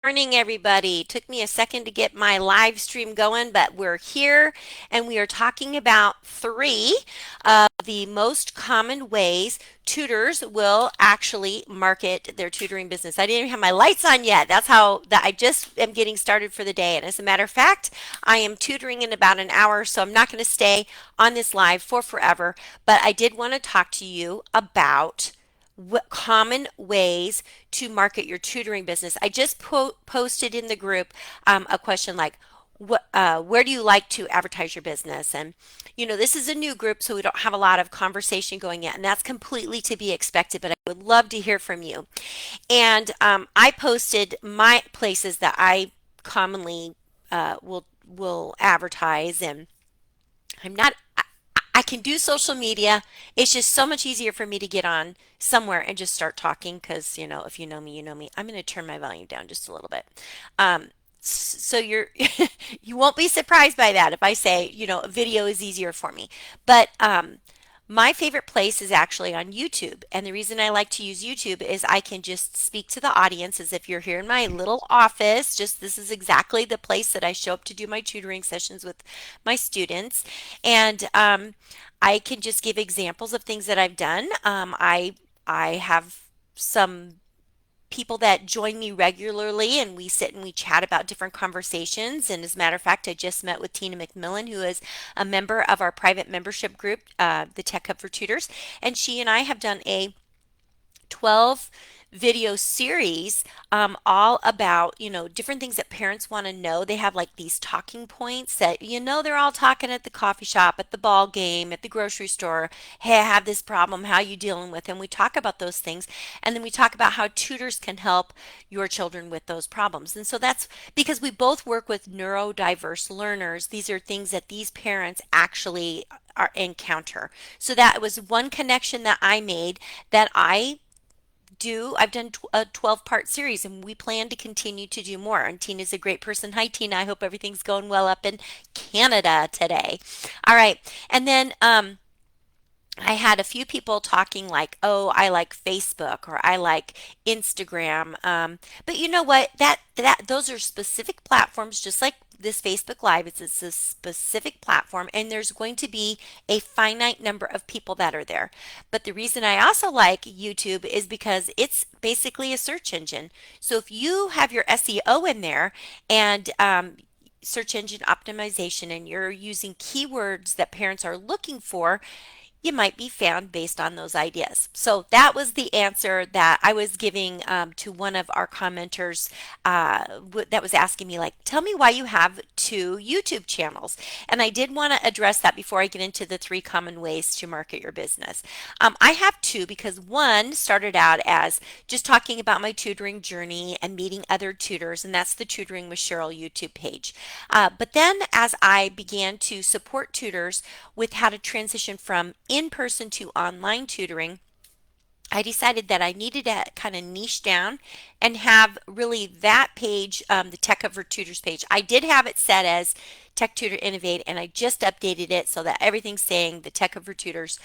Morning, everybody. Took me a second to get my live stream going, but we're here and we are talking about three of the most common ways tutors will actually market their tutoring business. I didn't even have my lights on yet. That's how that I just am getting started for the day. And as a matter of fact, I am tutoring in about an hour, so I'm not going to stay on this live for forever. But I did want to talk to you about what common ways to market your tutoring business. I just posted in the group a question like, where do you like to advertise your business? And this is a new group, so we don't have a lot of conversation going yet, and that's completely to be expected. But I would love to hear from you. And I posted my places that I commonly will advertise, and I'm not. I can do social media. It's just so much easier for me to get on somewhere and just start talking because, if you know me, you know me. I'm going to turn my volume down just a little bit. So you're you won't be surprised by that if I say, video is easier for me. But my favorite place is actually on YouTube. And the reason I like to use YouTube is I can just speak to the audience as if you're here in my little office. Just this is exactly the place that I show up to do my tutoring sessions with my students. And I can just give examples of things that I've done. I have some people that join me regularly and we sit and we chat about different conversations. And as a matter of fact, I just met with Tina McMillan, who is a member of our private membership group, the Tech Hub for Tutors. And she and I have done a 12 video series all about different things that parents want to know. They have like these talking points that they're all talking at the coffee shop, at the ball game, at the grocery store. Hey, I have this problem, how are you dealing with it? And we talk about those things, and then we talk about how tutors can help your children with those problems. And so that's because we both work with neurodiverse learners. These are things that these parents actually are encounter. So that was one connection that I made that I've done a 12-part series, and we plan to continue to do more. And Tina's a great person. Hi, Tina. I hope everything's going well up in Canada today. All right. And then I had a few people talking like, oh, I like Facebook or I like Instagram. But you know what? That those are specific platforms, just like this Facebook Live. It's a specific platform, and there's going to be a finite number of people that are there. But the reason I also like YouTube is because it's basically a search engine. So if you have your SEO in there and search engine optimization, and you're using keywords that parents are looking for, you might be found based on those ideas. So that was the answer that I was giving to one of our commenters that was asking me, like, tell me why you have two YouTube channels. And I did want to address that before I get into the three common ways to market your business. I have two because one started out as just talking about my tutoring journey and meeting other tutors, and that's the Tutoring with Sheryl YouTube page. But then as I began to support tutors with how to transition from in-person to online tutoring, I decided that I needed to kind of niche down and have really that page, the Tech Hub for Tutors page. I did have it set as Tech Tutor Innovate, and I just updated it so that everything's saying the Tech Hub for Tutors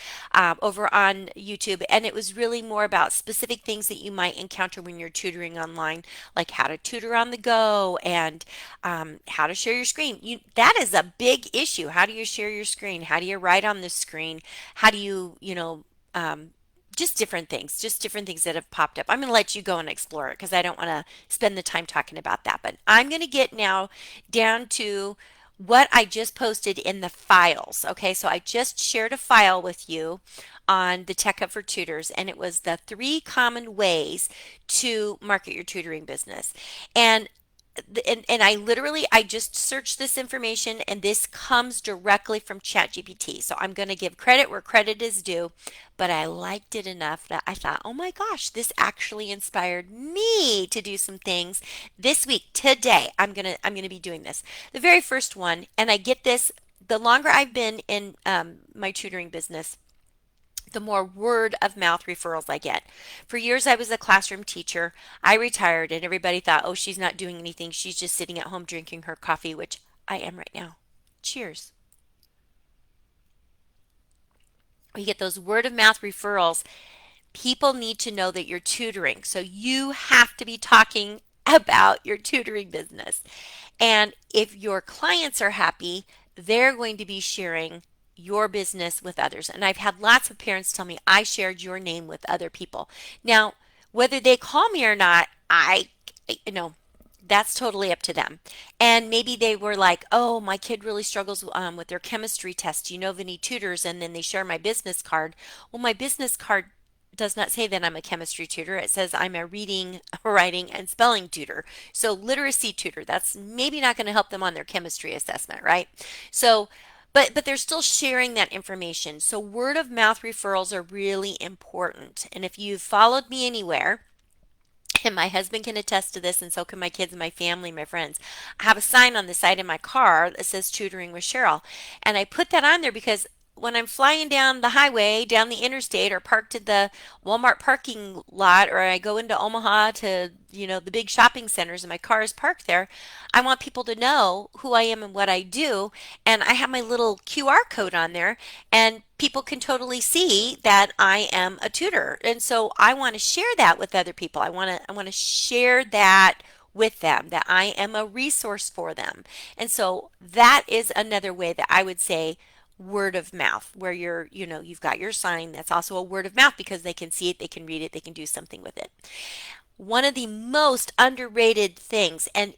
over on YouTube. And it was really more about specific things that you might encounter when you're tutoring online, like how to tutor on the go and how to share your screen. That is a big issue. How do you share your screen? How do you write on the screen? How do you just different things that have popped up. I'm going to let you go and explore it because I don't want to spend the time talking about that. But I'm going to get now down to what I just posted in the files. Okay, so I just shared a file with you on the Tech Hub for Tutors, and it was the three common ways to market your tutoring business. And I just searched this information, and this comes directly from ChatGPT. So I'm going to give credit where credit is due, but I liked it enough that I thought, oh my gosh, this actually inspired me to do some things this week. Today, I'm gonna be doing this. The very first one, and I get this the longer I've been in my tutoring business, the more word of mouth referrals I get. For years, I was a classroom teacher. I retired, and everybody thought, oh, she's not doing anything. She's just sitting at home drinking her coffee, which I am right now. Cheers. We get those word of mouth referrals. People need to know that you're tutoring. So you have to be talking about your tutoring business. And if your clients are happy, they're going to be sharing your business with others. And I've had lots of parents tell me, I shared your name with other people. Now, whether they call me or not, you know, that's totally up to them. And maybe they were like, oh, my kid really struggles with their chemistry test. Do you know of any tutors? And then they share my business card. Well, my business card does not say that I'm a chemistry tutor. It says I'm a reading, writing, and spelling tutor. So literacy tutor, that's maybe not going to help them on their chemistry assessment, right? So, but they're still sharing that information. So word of mouth referrals are really important. And if you've followed me anywhere, and my husband can attest to this, and so can my kids and my family, my friends. I have a sign on the side of my car that says Tutoring with Sheryl. And I put that on there because when I'm flying down the highway, down the interstate, or parked at the Walmart parking lot, or I go into Omaha to, the big shopping centers and my car is parked there, I want people to know who I am and what I do. And I have my little QR code on there, and people can totally see that I am a tutor. And so I want to share that with other people. I want to share that with them, that I am a resource for them. And so that is another way that I would say word of mouth, where you've got your sign. That's also a word of mouth because they can see it, they can read it, they can do something with it. One of the most underrated things, and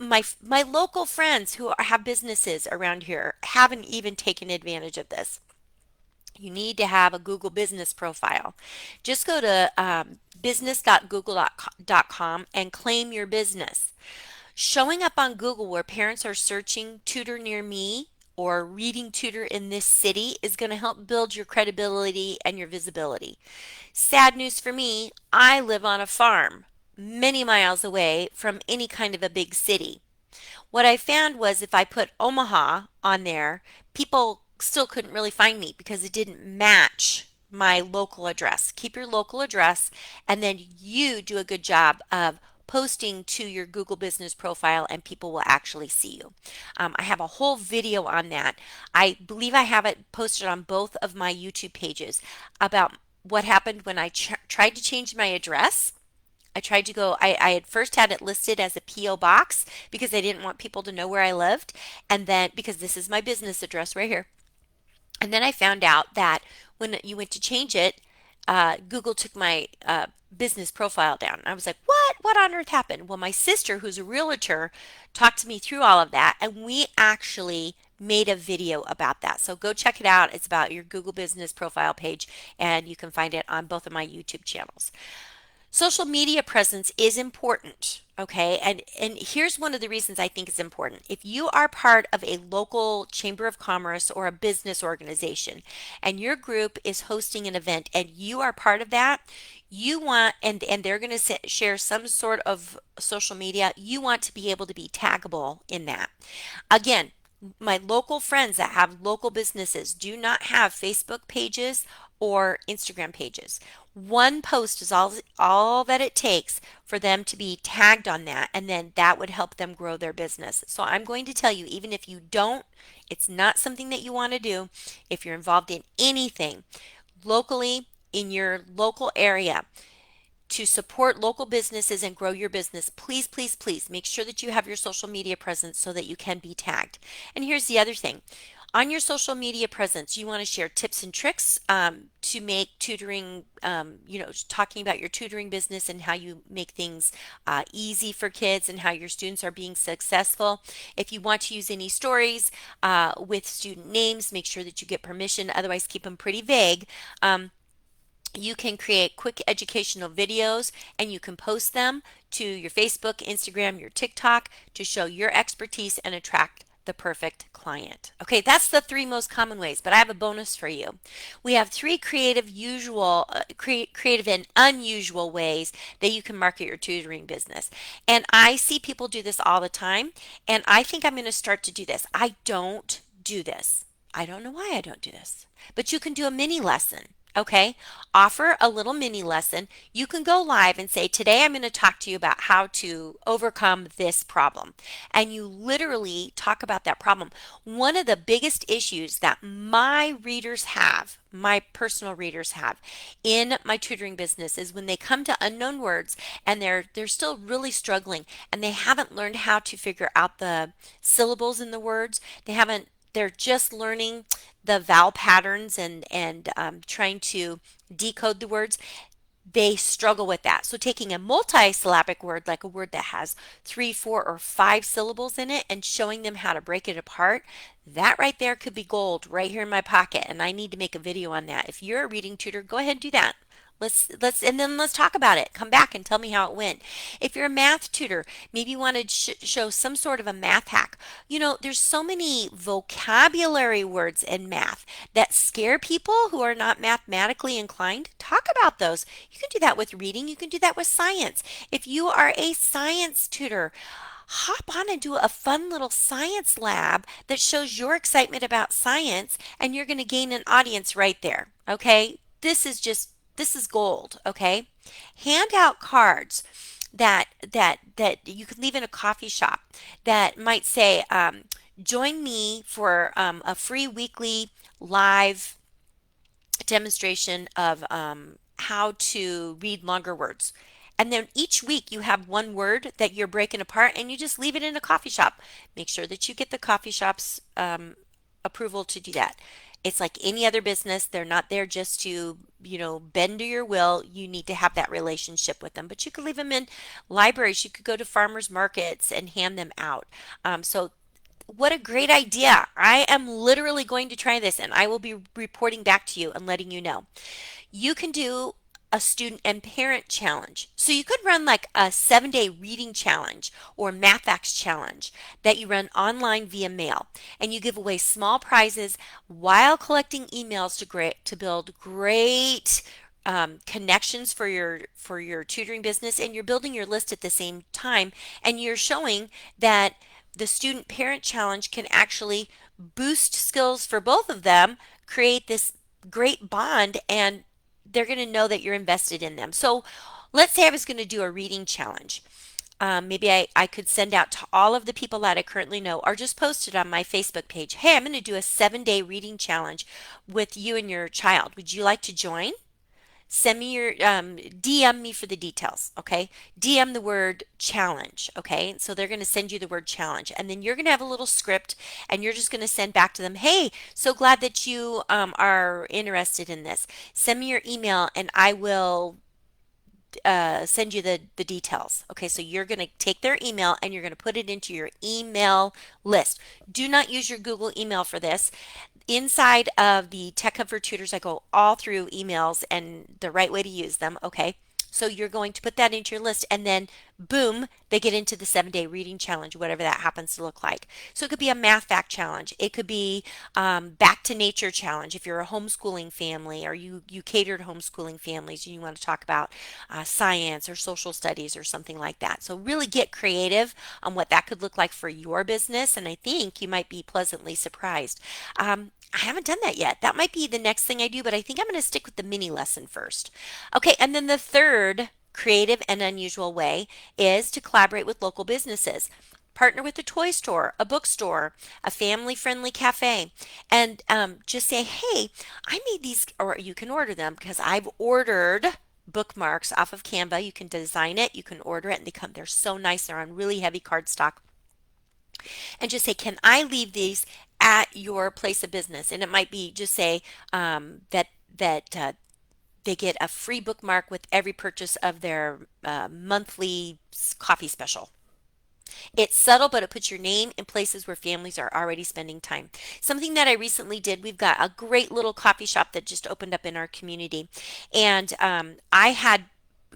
my local friends who have businesses around here haven't even taken advantage of this. You need to have a Google business profile. Just go to business.google.com and claim your business. Showing up on Google where parents are searching tutor near me or reading tutor in this city is going to help build your credibility and your visibility. Sad news for me, I live on a farm many miles away from any kind of a big city. What I found was if I put Omaha on there, people still couldn't really find me because it didn't match my local address. Keep your local address, and then you do a good job of posting to your Google business profile, and people will actually see you. I have a whole video on that. I believe I have it posted on both of my YouTube pages about what happened when I tried to change my address. I tried to go, I had first had it listed as a P.O. box because I didn't want people to know where I lived. And then, because this is my business address right here. And then I found out that when you went to change it, Google took my business profile down. I was like, what? What on earth happened? Well, my sister, who's a realtor, talked to me through all of that. And we actually made a video about that. So go check it out. It's about your Google business profile page, and you can find it on both of my YouTube channels. Social media presence is important, okay? And here's one of the reasons I think it's important. If you are part of a local chamber of commerce or a business organization and your group is hosting an event and you are part of that, you want and they're going to share some sort of social media, you want to be able to be taggable in that. Again, my local friends that have local businesses do not have Facebook pages or Instagram pages. One post is all that it takes for them to be tagged on that, and then that would help them grow their business. So I'm going to tell you, even if you don't, it's not something that you want to do. If you're involved in anything locally in your local area, to support local businesses and grow your business, please, please, please make sure that you have your social media presence so that you can be tagged. And here's the other thing. On your social media presence, you want to share tips and tricks to make tutoring, talking about your tutoring business and how you make things easy for kids and how your students are being successful. If you want to use any stories with student names, make sure that you get permission. Otherwise, keep them pretty vague. You can create quick educational videos and you can post them to your Facebook, Instagram, your TikTok to show your expertise and attract the perfect client. Okay, that's the three most common ways, but I have a bonus for you. We have three creative and unusual ways that you can market your tutoring business. And I see people do this all the time, and I think I'm going to start to do this. I don't do this. I don't know why I don't do this, but you can do a mini lesson. Okay, offer a little mini lesson. You can go live and say, today I'm going to talk to you about how to overcome this problem. And you literally talk about that problem. One of the biggest issues that my readers have, my personal readers have in my tutoring business is when they come to unknown words and they're still really struggling and they haven't learned how to figure out the syllables in the words. They're just learning the vowel patterns and trying to decode the words. They struggle with that. So taking a multi-syllabic word, like a word that has 3, 4, or 5 syllables in it, and showing them how to break it apart, that right there could be gold right here in my pocket. And I need to make a video on that. If you're a reading tutor, go ahead and do that. Let's talk about it. Come back and tell me how it went. If you're a math tutor, maybe you want to show some sort of a math hack. You know, there's so many vocabulary words in math that scare people who are not mathematically inclined. Talk about those. You can do that with reading. You can do that with science. If you are a science tutor, hop on and do a fun little science lab that shows your excitement about science, and you're going to gain an audience right there. Okay? This is gold, okay? Hand out cards that you could leave in a coffee shop that might say, join me for a free weekly live demonstration of how to read longer words. And then each week you have one word that you're breaking apart and you just leave it in a coffee shop. Make sure that you get the coffee shop's approval to do that. It's like any other business. They're not there just to, bend to your will. You need to have that relationship with them. But you could leave them in libraries. You could go to farmers markets and hand them out. So what a great idea. I am literally going to try this and I will be reporting back to you and letting you know. You can do a student and parent challenge. So you could run like a 7-day reading challenge or math challenge that you run online via mail. And you give away small prizes while collecting emails to build great connections for your tutoring business, and you're building your list at the same time, and you're showing that the student parent challenge can actually boost skills for both of them, create this great bond, and they're going to know that you're invested in them. So let's say I was going to do a reading challenge. Maybe I could send out to all of the people that I currently know or just post it on my Facebook page. Hey, I'm going to do a 7-day reading challenge with you and your child. Would you like to join? Send me your DM me for the details. Okay, DM the word challenge. Okay, so they're going to send you the word challenge, and then you're going to have a little script and you're just going to send back to them, hey, so glad that you are interested in this. Send me your email and I will send you the details. Okay, so you're going to take their email and you're going to put it into your email list. Do not use your Google email for this. Inside of the Tech Hub for Tutors, I go all through emails and the right way to use them. Okay, so you're going to put that into your list, and then boom, they get into the 7-day reading challenge, whatever that happens to look like. So it could be a math fact challenge. It could be back to nature challenge if you're a homeschooling family or you cater to homeschooling families and you want to talk about science or social studies or something like that. So really get creative on what that could look like for your business, and I think you might be pleasantly surprised. I haven't done that yet. That might be the next thing I do, but I think I'm going to stick with the mini lesson first. Okay, and then the third creative and unusual way is to collaborate with local businesses. Partner with a toy store, a bookstore, a family-friendly cafe, and just say, hey, I made these, or you can order them because I've ordered bookmarks off of Canva. You can design it, you can order it, and they're so nice. They're on really heavy cardstock, and just say, can I leave these at your place of business? And it might be just say that they get a free bookmark with every purchase of their monthly coffee special. It's subtle, but it puts your name in places where families are already spending time. Something that I recently did, we've got a great little coffee shop that just opened up in our community. And I had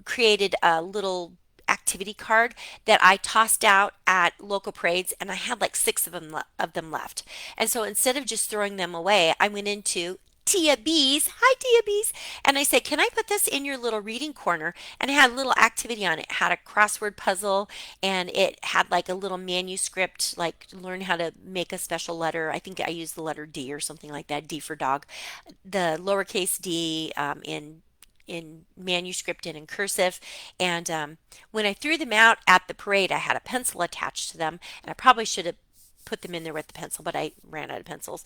created a little activity card that I tossed out at local parades, and I had like 6 of them left. And so instead of just throwing them away, I went into Tia Bees. Hi, Tia Bees. And I said, can I put this in your little reading corner? And it had a little activity on it. It had a crossword puzzle and it had like a little manuscript, like learn how to make a special letter. I think I used the letter D or something like that, D for dog. The lowercase d in manuscript and in cursive. And when I threw them out at the parade, I had a pencil attached to them, and I probably should have put them in there with the pencil, but I ran out of pencils.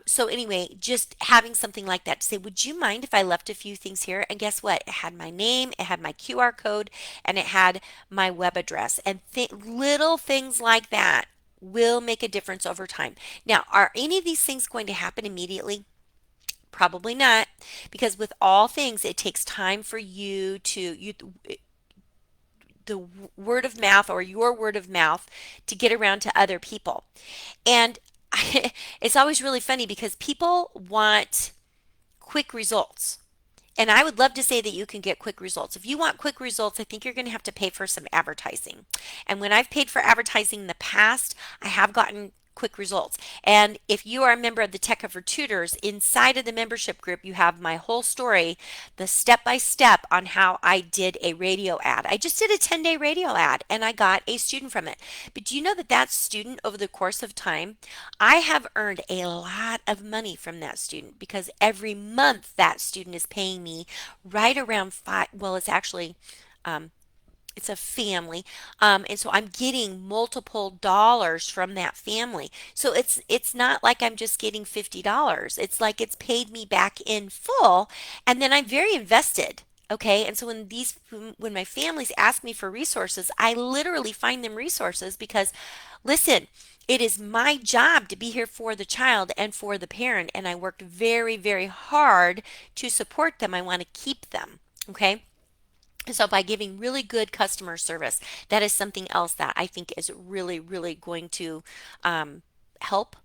So anyway, just having something like that to say, would you mind if I left a few things here? And guess what? It had my name, it had my QR code, and it had my web address. And little things like that will make a difference over time. Now, are any of these things going to happen immediately? Probably not, because with all things, it takes time for you to the word of mouth or your word of mouth to get around to other people. And it's always really funny because people want quick results. And I would love to say that you can get quick results. If you want quick results, I think you're going to have to pay for some advertising. And when I've paid for advertising in the past, I have gotten quick results. And if you are a member of the Tech for Tutors, inside of the membership group, you have my whole story, the step by step on how I did a radio ad. I just did a 10-day radio ad and I got a student from it. But do you know that that student, over the course of time, I have earned a lot of money from that student because every month that student is paying me right around five. Well, it's actually um, it's a family, and so I'm getting multiple dollars from that family. So it's not like I'm just getting $50. It's like it's paid me back in full, and then I'm very invested. Okay, and so when my families ask me for resources, I literally find them resources because, listen, it is my job to be here for the child and for the parent, and I worked very, very hard to support them. I want to keep them. Okay. So by giving really good customer service, that is something else that I think is really, really going to help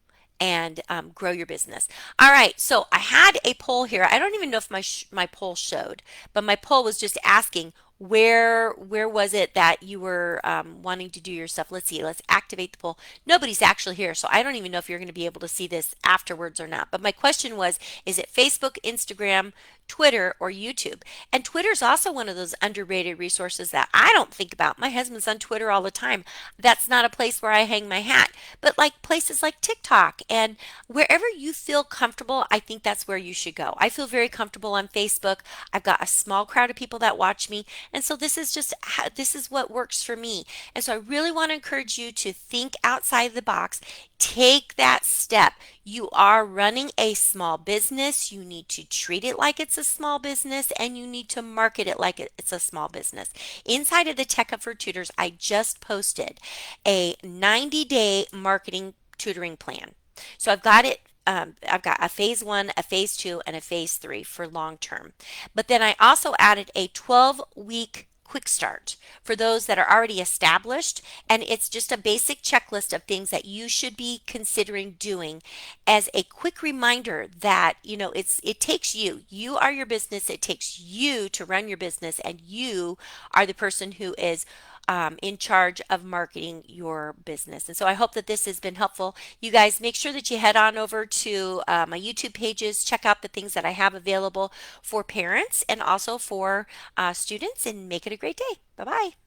and grow your business. All right, so I had a poll here. I don't even know if my poll showed, but my poll was just asking where was it that you were wanting to do your stuff. Let's see. Let's activate the poll. Nobody's actually here, so I don't even know if you're going to be able to see this afterwards or not. But my question was, is it Facebook, Instagram, Twitter, or YouTube? And Twitter is also one of those underrated resources that I don't think about. My husband's on Twitter all the time. That's not a place where I hang my hat. But like places like TikTok and wherever you feel comfortable, I think that's where you should go. I feel very comfortable on Facebook. I've got a small crowd of people that watch me. And so this is what works for me. And so I really want to encourage you to think outside the box. Take that step. You are running a small business. You need to treat it like it's a small business and you need to market it like it's a small business. Inside of the Tech Hub for Tutors, I just posted a 90-day marketing tutoring plan. So I've got a phase one, a phase two, and a phase three for long term. But then I also added a 12-week quick start for those that are already established. And it's just a basic checklist of things that you should be considering doing as a quick reminder that, it takes you. You are your business. It takes you to run your business, and you are the person who is in charge of marketing your business. And so I hope that this has been helpful. You guys, make sure that you head on over to my YouTube pages, check out the things that I have available for parents and also for students, and make it a great day. Bye bye.